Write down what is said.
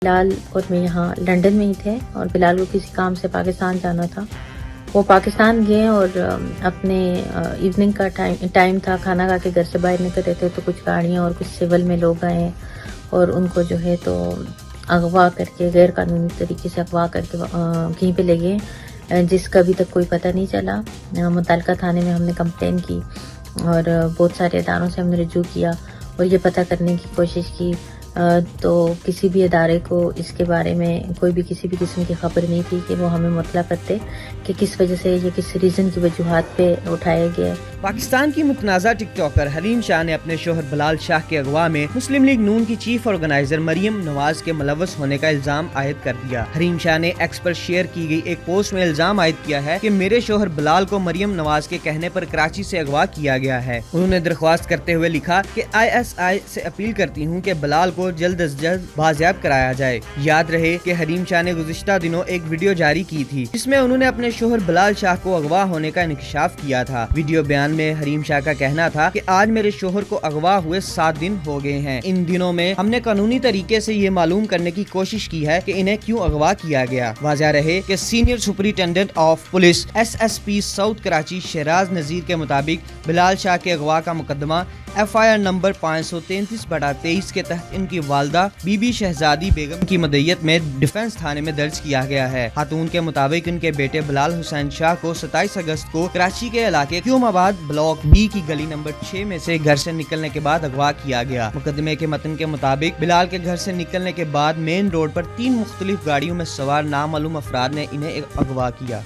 بلال اور میں یہاں لندن میں ہی تھے اور بلال کو کسی کام سے پاکستان جانا تھا. وہ پاکستان گئے اور اپنے ایوننگ کا ٹائم تھا, کھانا کھا کے گھر سے باہر نکل رہے تھے تو کچھ گاڑیاں اور کچھ سول میں لوگ آئے اور ان کو جو ہے تو اغوا کر کے, غیر قانونی طریقے سے اغوا کر کے کہیں پہ لے گئے, جس کا ابھی تک کوئی پتہ نہیں چلا. متعلقہ تھانے میں ہم نے کمپلین کی اور بہت سارے اداروں سے ہم نے رجوع کیا اور یہ پتہ کرنے کی کوشش کی, تو کسی بھی ادارے کو اس کے بارے میں کوئی بھی کسی بھی قسم کی خبر نہیں تھی کہ وہ ہمیں مطلع کرتے کہ کس وجہ سے یہ کس ریزن کی وجوہات پہ اٹھائے گئے. پاکستان کی متنازع ٹک ٹاکر حلیم شاہ نے اپنے شوہر بلال شاہ کے اغوا میں مسلم لیگ نون کی چیف آرگنائزر مریم نواز کے ملوث ہونے کا الزام عائد کر دیا. حلیم شاہ نے ایکس پر شیئر کی گئی ایک پوسٹ میں الزام عائد کیا ہے کہ میرے شوہر بلال کو مریم نواز کے کہنے پر کراچی سے اغوا کیا گیا ہے. انہوں نے درخواست کرتے ہوئے لکھا کہ ISI سے اپیل کرتی ہوں کہ بلال کو جلد از جلد بازیاب کرایا جائے. یاد رہے کہ حلیم شاہ نے گزشتہ دنوں ایک ویڈیو جاری کی تھی جس میں انہوں نے اپنے شوہر بلال شاہ کو اغوا ہونے کا انکشاف کیا تھا. ویڈیو بیان میں حلیم شاہ کا کہنا تھا کہ آج میرے شوہر کو اغوا ہوئے 7 دن ہو گئے ہیں. ان دنوں میں ہم نے قانونی طریقے سے یہ معلوم کرنے کی کوشش کی ہے کہ انہیں کیوں اغوا کیا گیا. واضح رہے کہ senior superintendent of police SSP south Karachi Shehraz Nazir کے مطابق بلال شاہ کے اغوا کا مقدمہ FIR نمبر 533/23 کے تحت ان کی والدہ بی بی شہزادی بیگم کی مدعیت میں ڈیفنس تھانے میں درج کیا گیا ہے. خاتون کے مطابق ان کے بیٹے بلال حسین شاہ کو 27 اگست کو کراچی کے علاقے کیوم آباد بلاک B کی گلی نمبر 6 میں سے گھر سے نکلنے کے بعد اغوا کیا گیا. مقدمے کے متن کے مطابق بلال کے گھر سے نکلنے کے بعد مین روڈ پر 3 مختلف گاڑیوں میں سوار نامعلوم افراد نے انہیں اغوا کیا.